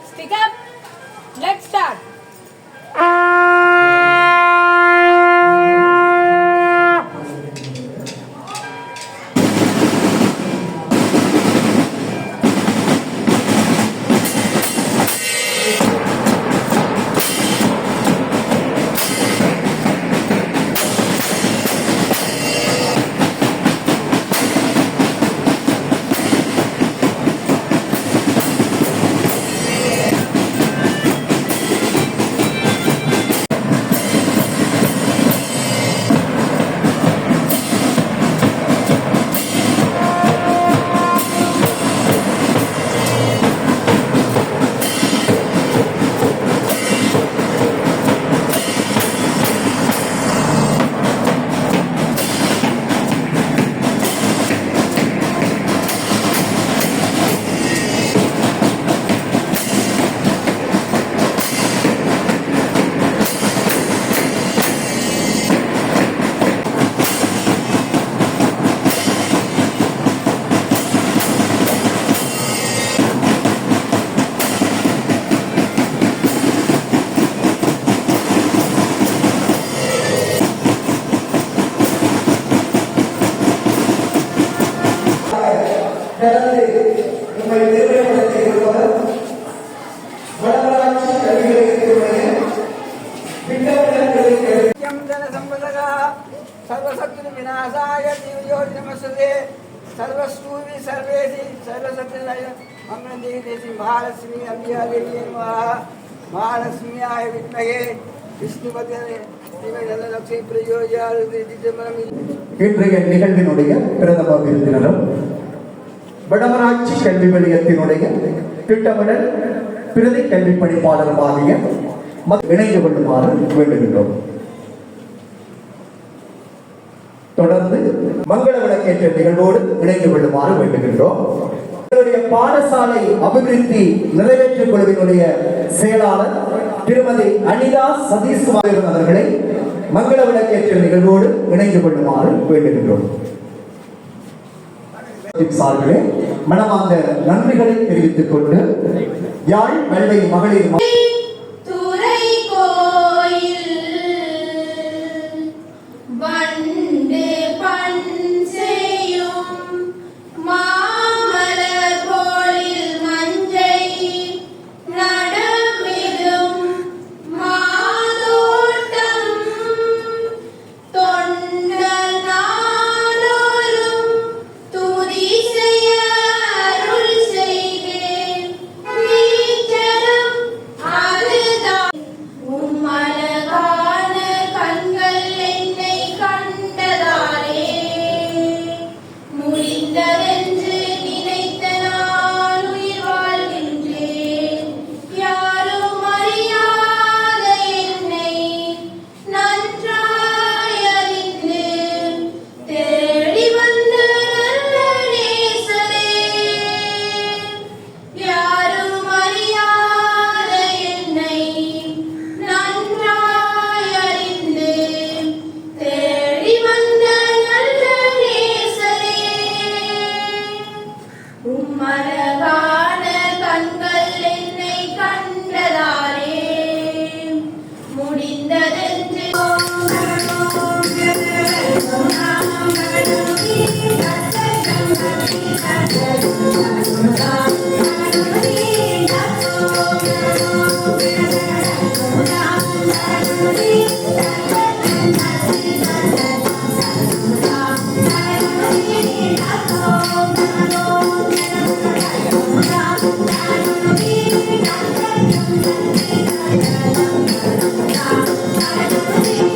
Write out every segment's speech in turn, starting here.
Speak up. Let's start. सर्वसत्य विनाशाय जीवयोनि नमस्ते सर्वस्तुति सर्वेशि सर्वसत्य मंगल देवी महालक्ष्मी अम्बिकादेवी महालक्ष्म्याय विद्महे विष्णुपते लक्ष्मी प्रयोजयाल இன்றைய நிகழ்வினுடைய பிரதம விருந்தினரும் வடமராட்சி கல்வி நிலையத்தினுடைய திட்டமிடல் பிரதி கல்வி பணிப்பாளருமாகிய இணைந்து கொள்ளுமாறு வேண்டுகின்றோம். தொடர்ந்து மங்கள விளக்கேற்ற நிகழ்வோடு இணைந்து கொள்ளுமாறு வேண்டுகின்றோம். பாடசாலை அபிவிருத்தி நிறைவேற்று குழுவினுடைய செயலாளர் திருமதி அனிதா சதீஷ்குமார் அவர்களை மங்கள விளக்கேற்ற நிகழ்வோடு இணைந்து கொள்ளுமாறு வேண்டுகின்றோம். சார்பிலே மனமார்ந்த நன்றிகளை தெரிவித்துக் கொண்டு யாழ் வெள்ளை மகளிர் Thank you.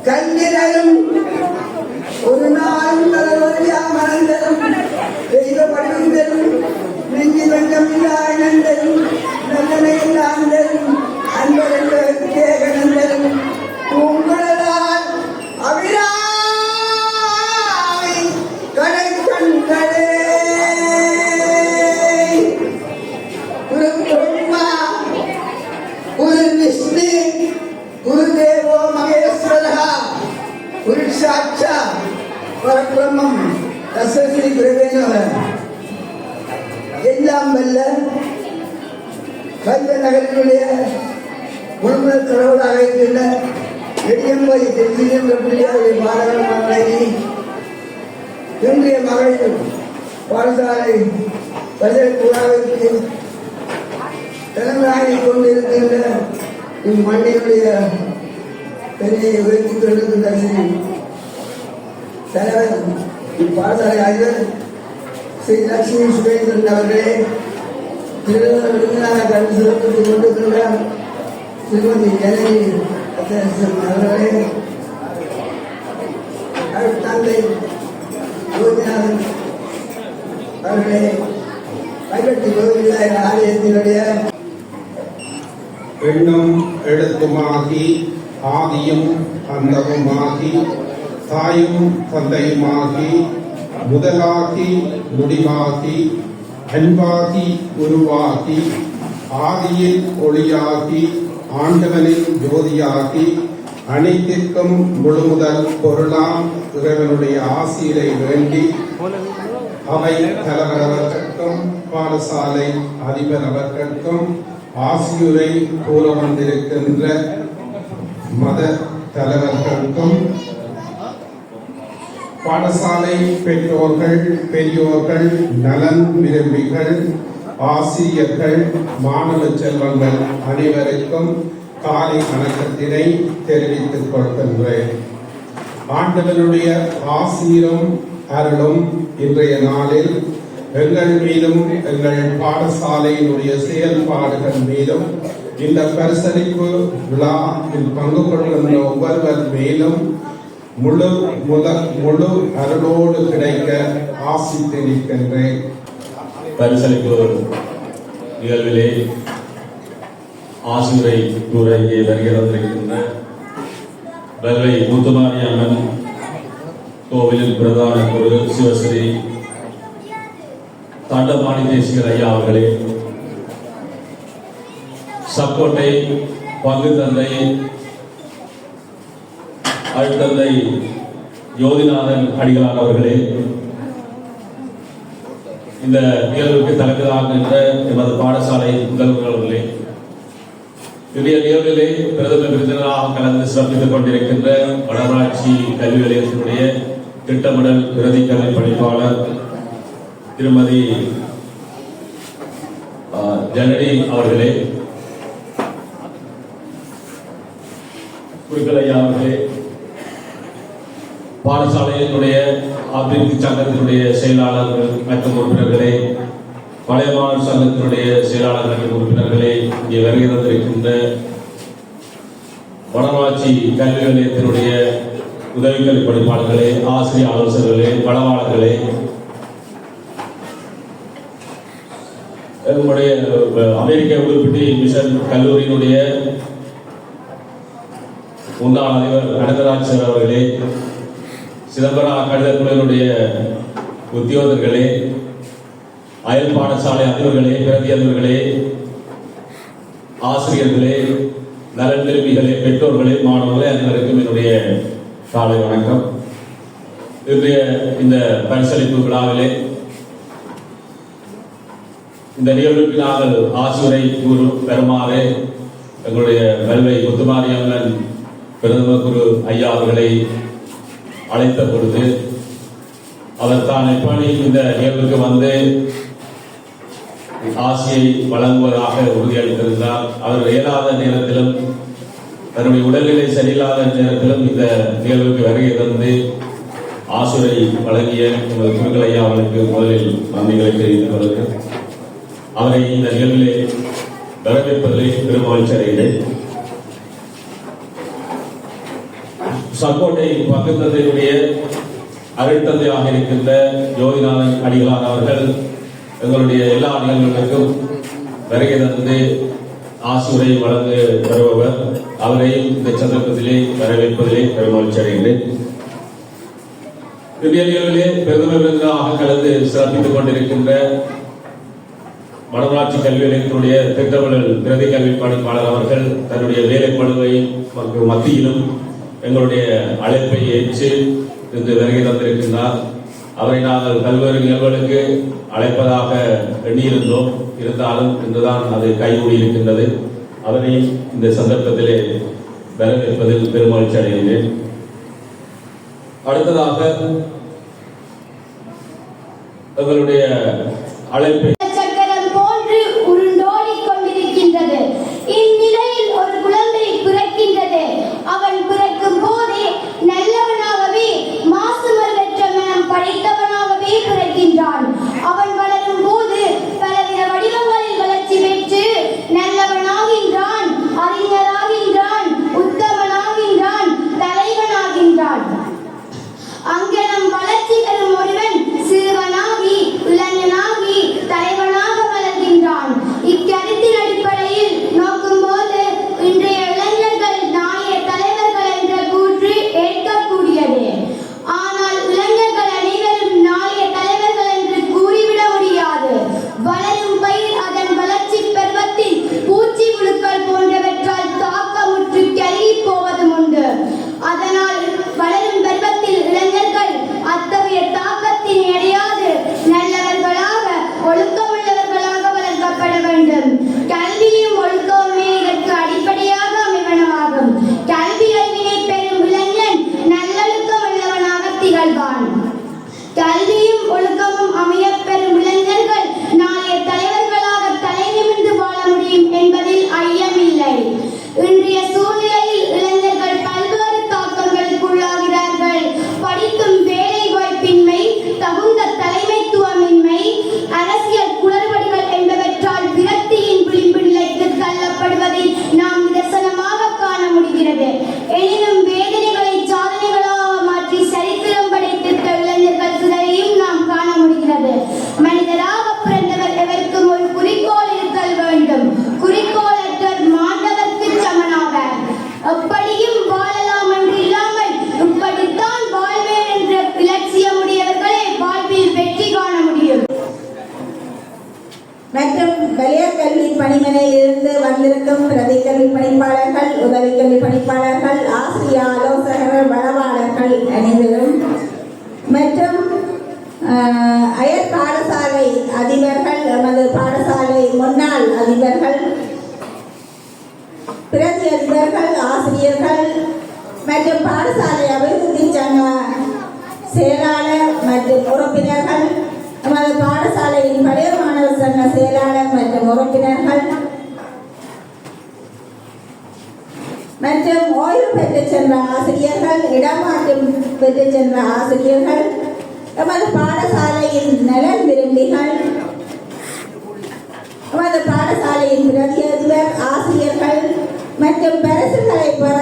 கண்ணிலும் ஒரு நாளும் மறந்ததும் தெய்வ படிந்ததும் நெஞ்சி வெள்ளமில்லாண்டதும் நல்லனையில்லாண்டதும் அன்பர்களுக்கே கணந்ததும் உங்களால் அபிராமி கடை கண்களே குரு பிரம்மா குரு விஷ்ணு குருதேவோ மகேஸ்வரா குரு சாட்சா பரபிரம்மம் தஸ்மை குருவே நமः. எல்லாம் வல்ல கல்வ நகரினுடைய முழுமுத கடவுளாக இருக்கின்ற எடியம்பை தென்னியம்பள்ளியாருடைய பாரதமனை இன்றைய மகளிர் பாடசாலை பல்கலைக்கூடாவிற்கு தலைமையாகி கொண்டிருக்கின்ற இம்மண்ணினுடைய பெரிய உயர்த்தி கொண்டிருக்கின்ற தலைவர் இப்பாடசாலை ஆய்வர் ஸ்ரீ லட்சுமி சுரேந்திரன் அவர்களே, திருநெல்வேலி விருந்தினராக கல்வி சிறப்பித்துக் கொண்டிருக்கின்ற திருமதி ஜனனி அவர்களே, தந்தை யோகிநாதன் அவர்களே, கைப்பற்றி கோவில் ஆலயத்தினுடைய எண்ணும் எழுத்துமாகி ஆதியும் அந்தமுமாகி தாயும் தந்தையுமாகி முதலாகி முடிவாகி அன்பாகி உருவாகி ஆதியில் ஒளியாகி ஆண்டவனின் ஜோதியாகி அனைத்திற்கும் முழுமுதல் பொருளாம் இறைவனுடைய ஆசிரை வேண்டி அவை தலைவர் அவர்களுக்கும் பாடசாலை அதிபர் அவர்களுக்கும் ஆசியுரை கூற வந்திருக்கின்ற மத தலைவர்களுக்கும் பாடசாலை பெற்றோர்கள் பெரியோர்கள் நலன் விரும்பிகள் ஆசிரியர்கள் மாணவ செல்வங்கள் அனைவருக்கும் காலை வணக்கத்தினை தெரிவித்துக் கொள்கின்றேன். ஆண்டவனுடைய ஆசீரும் அருளும் இன்றைய நாளில் எங்கள் மீதும் எங்கள் பாடசாலையினுடைய செயல்பாடுகள் மீதும் இந்த பரிசளிப்பு விழாவில் பங்கு கொள்கின்ற ஒவ்வொருவர் மேலும் முழு அருளோடு கிடைக்க ஆசித்து நிற்கின்றேன். பரிசளிப்பு நிகழ்விலே ஆசிரியரை கூற இங்கே வருகிறந்திருக்கின்ற வெள்ளை முத்துமாரி அம்மன் கோவிலின் பிரதான குரு சிவஸ்ரீ தாண்டமாணி தேசிகர் ஐயா அவர்களே, சப்போட்டை பங்கு தந்தை அழுத்தந்தை யோதிநாதன் அடிகளார் அவர்களே, இந்த நிகழ்வுக்கு தலைமையாக என்ற எமது பாடசாலை முதல்வர்களே, இன்றைய நிகழ்விலே பிரதம விருந்தினராக கலந்து சிறப்பித்துக் கொண்டிருக்கின்ற வடமாட்சி கல்வி நிலையத்தினுடைய திட்டமிடல் பிரதி கல்வி பணிப்பாளர் திருமதி ஜனனி அவர்களே, குருக்கலையா அவர்களே, பாடசாலையினுடைய அபிவிருத்தி சங்கத்தினுடைய செயலாளர்கள் மற்றும் உறுப்பினர்களே, பழைய மாணவர் சங்கத்தினுடைய செயலாளர் மற்றும் உறுப்பினர்களே, இங்கே வருகை தந்திருக்கின்ற வடமாட்சி கல்வி நிலையத்தினுடைய உதவி கல்வி பணிப்பாளர்களே, ஆசிரியர் ஆலோசகர்களே, வளவாளர்களே, நம்முடைய அமெரிக்க உள்பிட்டி மிஷன் கல்லூரியினுடைய முன்னாள் அதிபர் கனகராஜ் அவர்களே, சிதம்பரம் கடிதக்குழுவினுடைய உத்தியோகர்களே, அயல் பாடசாலை அதிபர்களே, பிரதி அதிபர்களே, ஆசிரியர்களே, நலன் விரும்பிகளே, பெற்றோர்களே, மாணவர்களே, அனைவருக்கும் என்னுடைய காலை வணக்கம். இன்றைய இந்த பரிசளிப்பு விழாவிலே இந்த நிகழ்வுக்கு நாங்கள் ஆசிரியரை பெறுமாறு எங்களுடைய வெள்ளை முத்துமாரியம்மன் பிரதம குரு ஐயா அவர்களை அழைத்த பொழுது அவர் தான் எப்படி இந்த நிகழ்வுக்கு வந்து ஆசியை வழங்குவதாக உறுதியளித்திருந்தார். அவர் இயலாத நேரத்திலும் தன்னுடைய உடல்நிலை சரியில்லாத நேரத்திலும் இந்த நிகழ்வுக்கு வருகை தந்து ஆசிரியை வழங்கிய எமது குருக்கள் ஐயா அவர்களுக்கு முதலில் நன்றிகளை தெரிவித்துக் கொள்கிறேன். அவரை இந்த நிகழ்விலே வரவேற்பதில் பெருமகிழ்ச்சி அடைகிறேன். சப்போட்டை பக்கத்தினுடைய அருட்தந்தையாக இருக்கின்ற யோதிநாதன் அடிகளார் அவர்கள் எங்களுடைய எல்லா நிகழ்வுகளுக்கும் வருகை தந்து ஆசிரியை வழங்க வருபவர். அவரையும் இந்த சந்தர்ப்பத்திலே வரவேற்பதிலே பெருமகிழ்ச்சி அடைகிறேன். இந்த நிகழ்விலே பிரதம விருந்தினராக கலந்து சிறப்பித்துக் கொண்டிருக்கின்ற வடமாட்சி கல்வி நிலையத்தினுடைய திட்டமிடல் பிரதி கல்வி பணிப்பாளர் அவர்கள் தன்னுடைய வேலை பளுவை மத்தியிலும் எங்களுடைய அழைப்பை ஏற்று இன்று வருகை தந்திருக்கின்றார். அவரை நாங்கள் பல்வேறு நிகழ்வுகளுக்கு அழைப்பதாக எண்ணியிருந்தோம். இருந்தாலும் இன்றுதான் அது கைகூடி இருக்கின்றது. அவரை இந்த சந்தர்ப்பத்திலே வரவேற்பதில் பெருமகிழ்ச்சி அடைகிறேன். அடுத்ததாக எங்களுடைய அழைப்பை இந்நிலையில் ஒரு குழந்தை பிறக்கின்றது. அவன் பிறக்கும் போதே நல்லவனாகவே மாசுமற்ற மனம் படைத்தவனாகவே பிறக்கின்றான். அவன் வளரும் போது பலவித வடிவங்களில் வளர்ச்சி பெற்று நல்லவனாகின்றான், அறிஞராகின்றான், உத்தமனாகின்றான், தலைவனாகின்றான். அங்கனம் வளர்ச்சி பெறும் ஒருவன் சிறுவனாகி இளைஞனாகி தலைவன் எப்படியும் வாழலாம் என்று இல்லாமல் இப்படித்தான் வாழ்வேன் என்ற இலட்சியமுடையவர்களே வாழ்வில் வெற்றி காண முடியும். மற்றும் வலய கல்வி பணிமனையில் இருந்து வந்திருக்கும் பிரதி கல்வி பணிப்பாளர்கள், உதவி கல்வி பணிப்பாளர்கள், ஆசிரிய ஆலோசகர்கள், வளவாளர்கள் அனைவரும் மற்றும் அயற் பாடசாலை அதிபர்கள், எமது பாடசாலை முன்னாள் அதிபர்கள், பிரதி அதிபர்கள், ஆசிரியர்கள் மற்றும் பாடசாலை அபிவிருத்தி சங்க செயலாளர் மற்றும் உறுப்பினர்கள், நமது பாடசாலையின் பழைய மாணவர் சங்க செயலாளர் மற்றும் உறுப்பினர்கள் மற்றும் ஓய்வு பெற்று சென்ற ஆசிரியர்கள், இடமாற்றம் பெற்று சென்ற ஆசிரியர்கள், நமது பாடசாலையின் நலன் விரும்பிகள், நமது பாடசாலையின் பிரதி அதிபர், ஆசிரியர்கள் மற்றும் பரிசுகளை பெற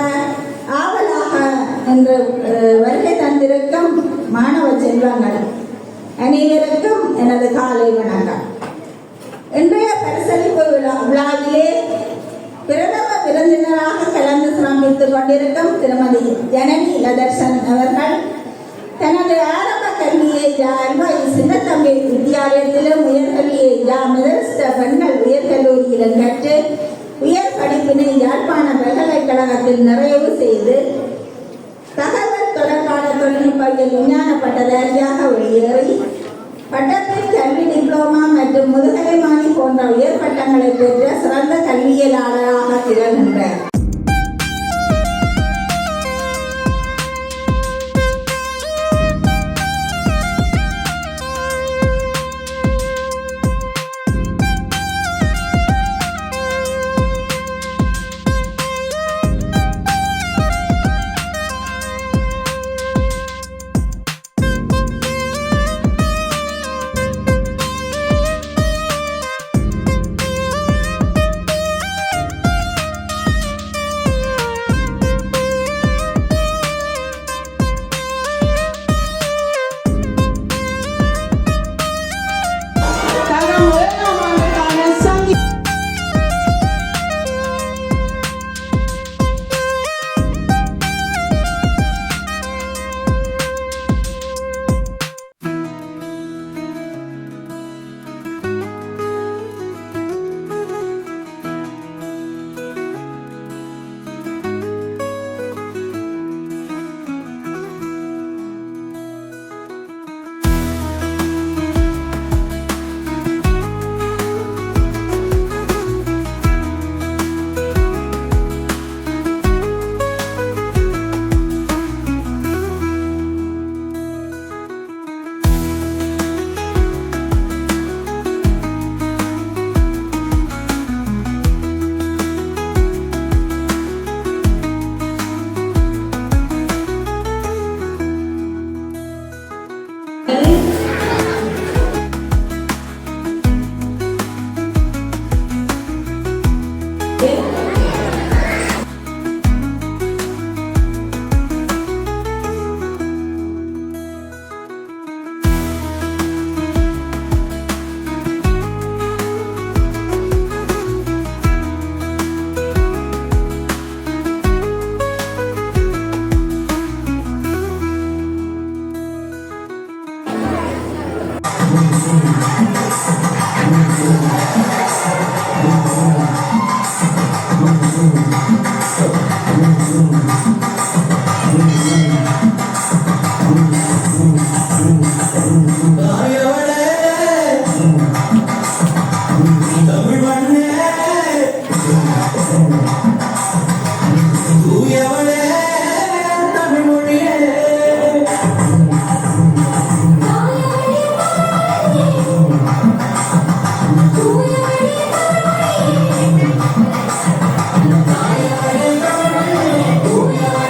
ஆவலாக என்று வருகை தந்திருக்கும் மாணவ செல்வங்கள் அனைவருக்கும் எனது காலை வணக்கம். இன்றைய பரிசளிப்பு விழாவிலே பிரதம விருந்தினராக கலந்து சிரமித்துக் கொண்டிருக்கும் திருமதி ஜனனி லதர்சன் அவர்கள் தனது ஆரம்ப கல்வியை ஜார்பாய் சின்னத்தம்பி வித்தியாலயத்திலும், உயர்கல்வியை மிதஸ்ட பெண்கள் உயர்கல்லூரியிலும் கற்று உயர் படிப்பினை யாழ்ப்பாண பல்கலைக்கழகத்தில் நிறைவு செய்து தகவல் தொடர்பாடல் தொழில்நுட்பத்தில் விஞ்ஞான பட்டதாரியாக வெளியேறி பட்டத்தில் கல்வி டிப்ளோமா மற்றும் முதுகலைமானி போன்ற உயர் பட்டங்களை பெற்ற சிறந்த கல்வியலாளராக திகழ்கின்றார். Ooh,